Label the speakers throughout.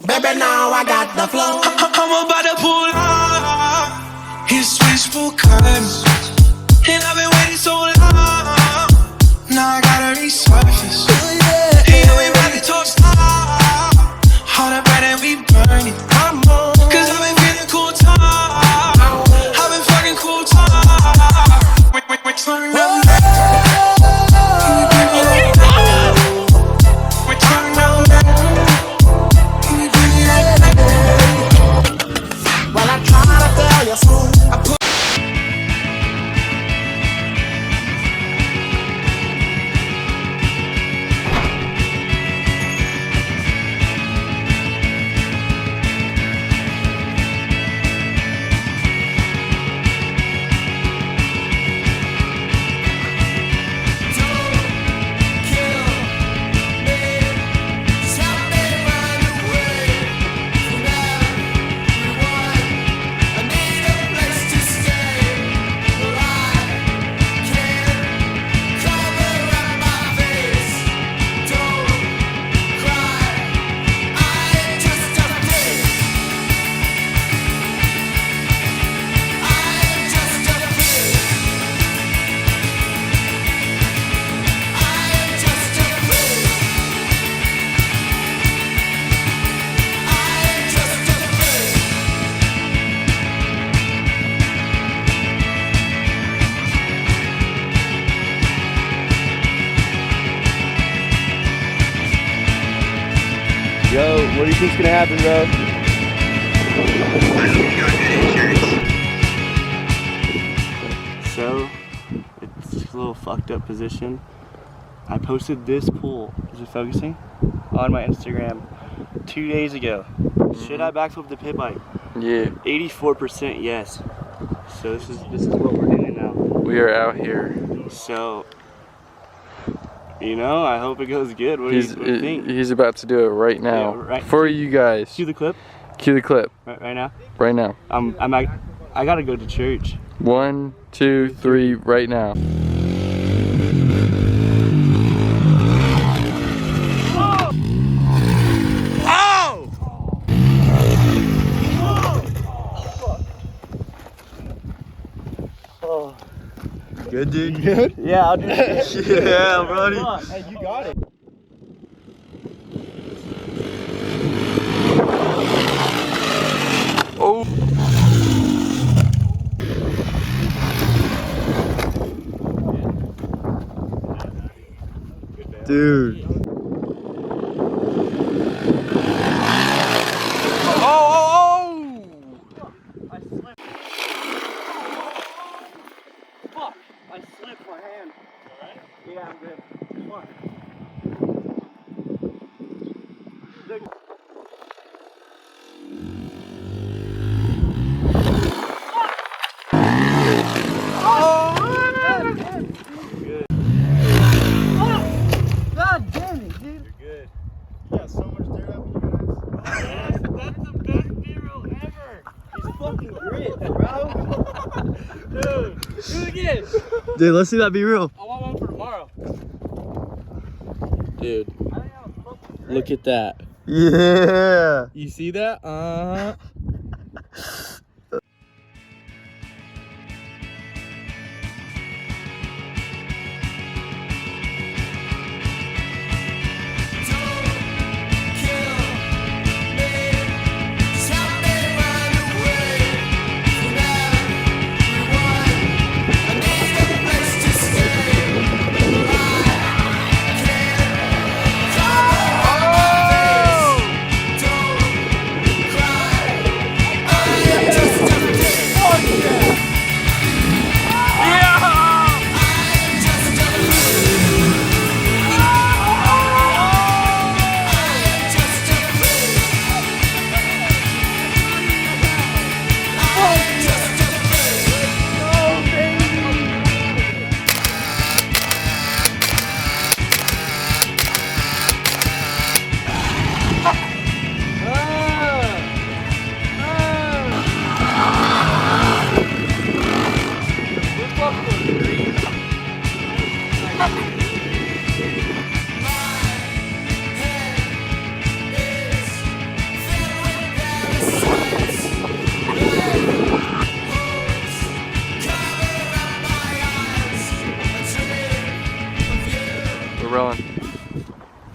Speaker 1: Baby, now I got the flow. I'm about to pull up. His wishful curves. And I've been waiting so long. Now I gotta resurface. Hey, we about to toast up. All the bread and we burn it. Cause I've been feeling cool talk. I've been fucking cool talk. Turn up. Well, I try to tell you so. I put
Speaker 2: Yo, what do you think's gonna happen, bro? So, it's a little fucked up position. I posted this pool, is it focusing? On my Instagram 2 days ago. Should I backflip the pit bike?
Speaker 3: Yeah.
Speaker 2: 84% yes. So this is what we're doing now.
Speaker 3: We are out here.
Speaker 2: So, you know, I hope it goes good. What do you think?
Speaker 3: He's about to do it right now.
Speaker 2: Yeah, right.
Speaker 3: For you guys.
Speaker 2: Cue the clip.
Speaker 3: Cue the clip.
Speaker 2: Right now?
Speaker 3: Right now.
Speaker 2: I gotta go to church.
Speaker 3: 1, 2, 3, right now.
Speaker 2: Oh. Good, dude? Good? Yeah, I'll do it. Yeah, buddy. Hey, you got it.
Speaker 3: Oh.
Speaker 2: Dude. I slipped my hand. Alright? Yeah, I'm good. Come on. Good. Oh, God damn it, dude. You're good. You got so much dirt up in your ass. That's the best B-roll ever. He's fucking grit, bro. Dude, do it again. Dude, let's see that be real. I want one for tomorrow. Dude, look at that. Yeah. You see that? Uh-huh.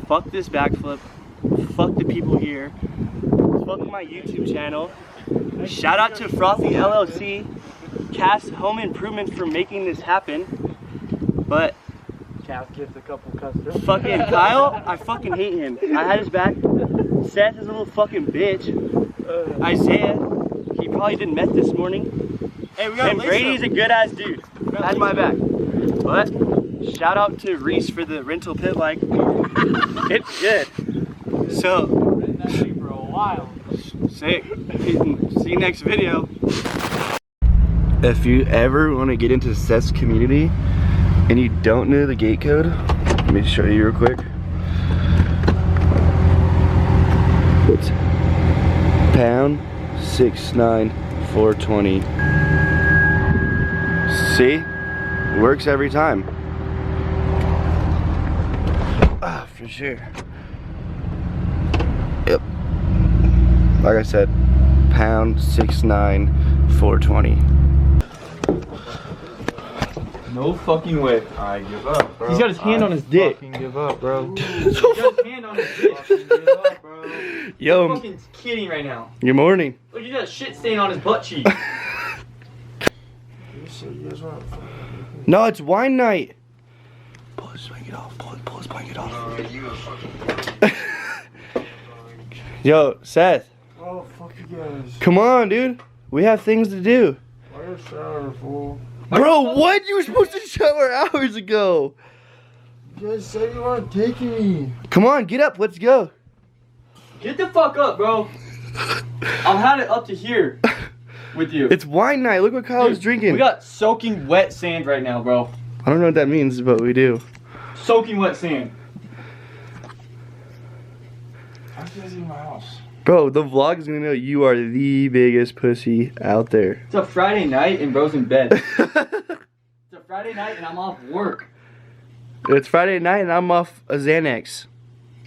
Speaker 2: fuck this backflip. Fuck the people here. Fuck my YouTube channel. Shout out to Frothy LLC, Cast Home Improvement for making this happen. But
Speaker 4: Cast gets a couple customers.
Speaker 2: fucking Kyle, I fucking hate him. I had his back. Seth is a little fucking bitch. Isaiah, he probably didn't met this morning.
Speaker 4: Hey, we got
Speaker 2: And Brady's a good ass dude. Had my back. But shout out to Reese for the rental pit bike. It's good. So
Speaker 4: Been that thing for a while.
Speaker 2: sick. See you next video. If you ever want to get into Seth's community and you don't know the gate code, let me show you real quick. It's pound 69420. See? Works every time. Ah, for sure. Yep. Like I said, pound 69420.
Speaker 3: No fucking way. I give up, bro.
Speaker 4: He's got his hand on his dick.
Speaker 3: Fucking give up, bro.
Speaker 4: He's got his hand on his dick.
Speaker 3: Fucking give up, bro.
Speaker 4: I'm
Speaker 2: Yo,
Speaker 4: fucking kidding right now.
Speaker 2: good morning.
Speaker 4: Look, he got a shit stain on his butt cheek.
Speaker 2: No, it's wine night. Pull his blanket off. Pull his blanket off. Yo, Seth.
Speaker 5: Oh, fuck you guys.
Speaker 2: Come on, dude. We have things to do.
Speaker 5: I got a shower, fool.
Speaker 2: Bro, what? You were supposed to shower hours ago.
Speaker 5: You guys said you weren't taking me.
Speaker 2: Come on, get up. Let's go.
Speaker 4: Get the fuck up, bro. I'm had it up to here with you.
Speaker 2: It's wine night. Look what Kyle's
Speaker 4: Dude,
Speaker 2: drinking.
Speaker 4: We got soaking wet sand right now, bro.
Speaker 2: I don't know what that means, but we do.
Speaker 4: Soaking wet sand.
Speaker 5: I'm guys in my house.
Speaker 2: Bro, the vlog is gonna know you are the biggest pussy out there.
Speaker 4: It's a Friday night and bro's in bed. It's a Friday night and I'm off work.
Speaker 2: It's Friday night and I'm off a Xanax.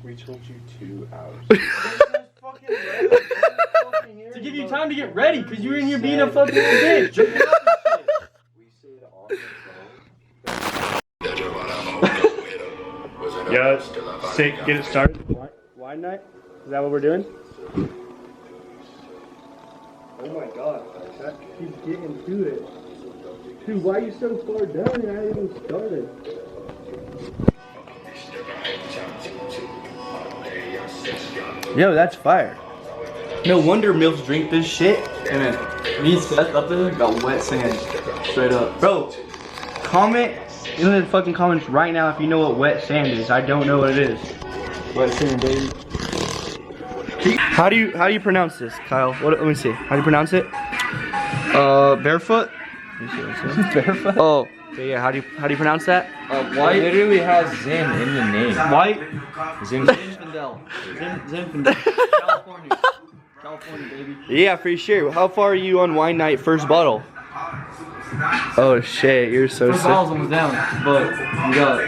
Speaker 5: We told you 2 hours.
Speaker 4: To give you time to get ready, because you were in here being a fucking little bitch. Jerking off and shit.
Speaker 5: We said on the phone.
Speaker 2: Yeah, sick. Get it started. Wine night? Is that what we're doing? Oh my god, that keeps getting to it. Dude, why are you so far down? You're not even started. Yo, that's fire. No wonder MILFs drink this shit.
Speaker 4: Hey man, me and Seth up there got wet sand. Straight up.
Speaker 2: Bro, comment in the fucking comments right now if you know what wet sand is. I don't know what it is.
Speaker 4: Wet sand, baby.
Speaker 2: How do you pronounce this, Kyle? Let me see. How do you pronounce it? Barefoot?
Speaker 4: Barefoot?
Speaker 2: Oh, yeah. How do you pronounce that?
Speaker 3: White literally has Zen in the name.
Speaker 2: White.
Speaker 4: Zinfandel. Zinfandel. California. California, baby.
Speaker 2: Yeah, for sure. How far are you on wine night? First bottle. Oh shit, you're so
Speaker 4: First
Speaker 2: sick.
Speaker 4: bottle's almost down, but we got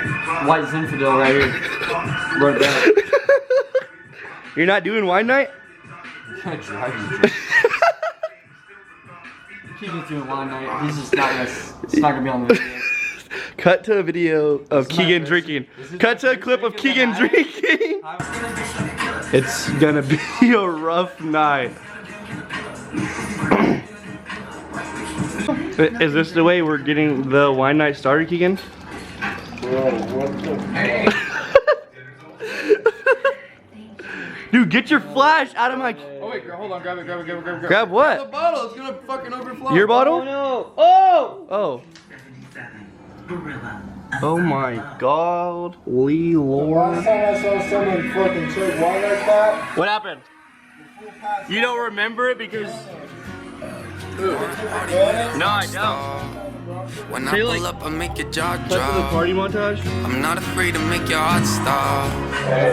Speaker 4: white Zinfandel right here. Run it down.
Speaker 2: You're not doing wine night?
Speaker 4: Can't drive you. Keegan's doing wine night. He's just not gonna. It's not gonna be on the video.
Speaker 2: Cut to a video of Keegan drinking. Cut to a clip of Keegan drinking. It's gonna be a rough night. Is this the way we're getting the wine night started, Keegan?
Speaker 5: Bro, what the fuck?
Speaker 2: Dude, get your flash out of my.
Speaker 3: Oh wait, hold on, grab it.
Speaker 2: Grab what?
Speaker 3: The bottle, it's gonna fucking overflow.
Speaker 2: Your bottle?
Speaker 4: Oh no! Oh!
Speaker 2: Oh. Oh my god, Lee Lord.
Speaker 5: Last time I saw someone fucking chug wine like that,
Speaker 2: What happened? You don't remember it because. No, I don't.
Speaker 6: When
Speaker 2: So
Speaker 6: I
Speaker 2: you
Speaker 6: pull
Speaker 2: like-
Speaker 6: up, I make your jaw
Speaker 2: Cut to the
Speaker 6: drop.
Speaker 2: party montage?
Speaker 6: I'm not afraid to make your heart stop,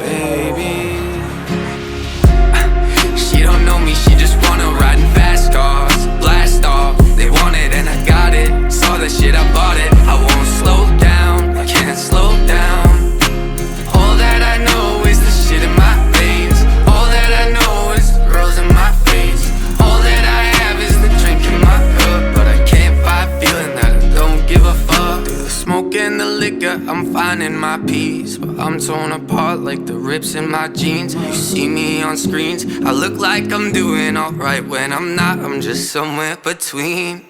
Speaker 6: baby. She don't know me, she just wanna ride in fast cars. Blast off, they want it and I got it. Saw the shit, I bought it. I won't slow down, I can't slow down. All that I know is the shit in my veins. All that I know is the girls in my face. All that I have is the drink in my cup, but I can't fight feeling that I don't give a fuck. Through the smoke and the liquor, I'm finding my peace, but I'm I'm torn apart like the rips in my jeans. You see me on screens, I look like I'm doing alright when I'm not, I'm just somewhere between.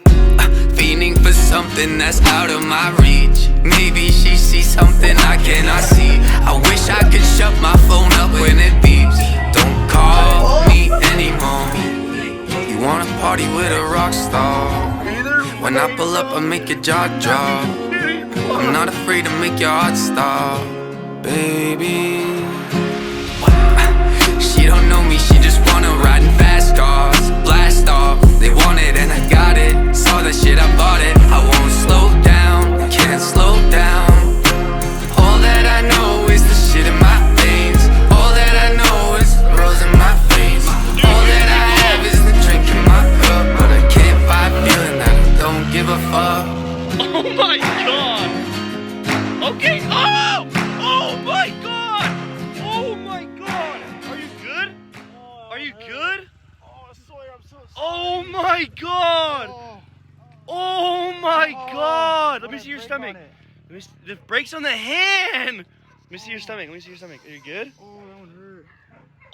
Speaker 6: Fiending for something that's out of my reach. Maybe she sees something I cannot see. I wish I could shut my phone up when it beeps. Don't call me anymore. You wanna party with a rock star? When I pull up I make your jaw drop. I'm not afraid to make your heart stop, baby. She don't know me, she just wanna ride in fast cars. Blast off, they want it and I got it. Saw that shit, I bought it. I won't slow down, can't slow down. All that I know is the shit in my veins. All that I know is the rose in my face. All that I have is the drink in my cup, but I can't fight feeling that I don't give a fuck.
Speaker 2: Oh my god! Okay, oh! Oh my god! Oh my god! Are you good? Are you good? Oh my god! Oh my god! Let me see your stomach. Let me see, the brakes on the hand! Let me see your stomach. Let me see your stomach. Are you good? Oh, that one hurt.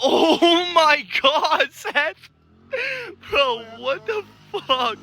Speaker 2: Oh my god, Seth! Bro, what the fuck?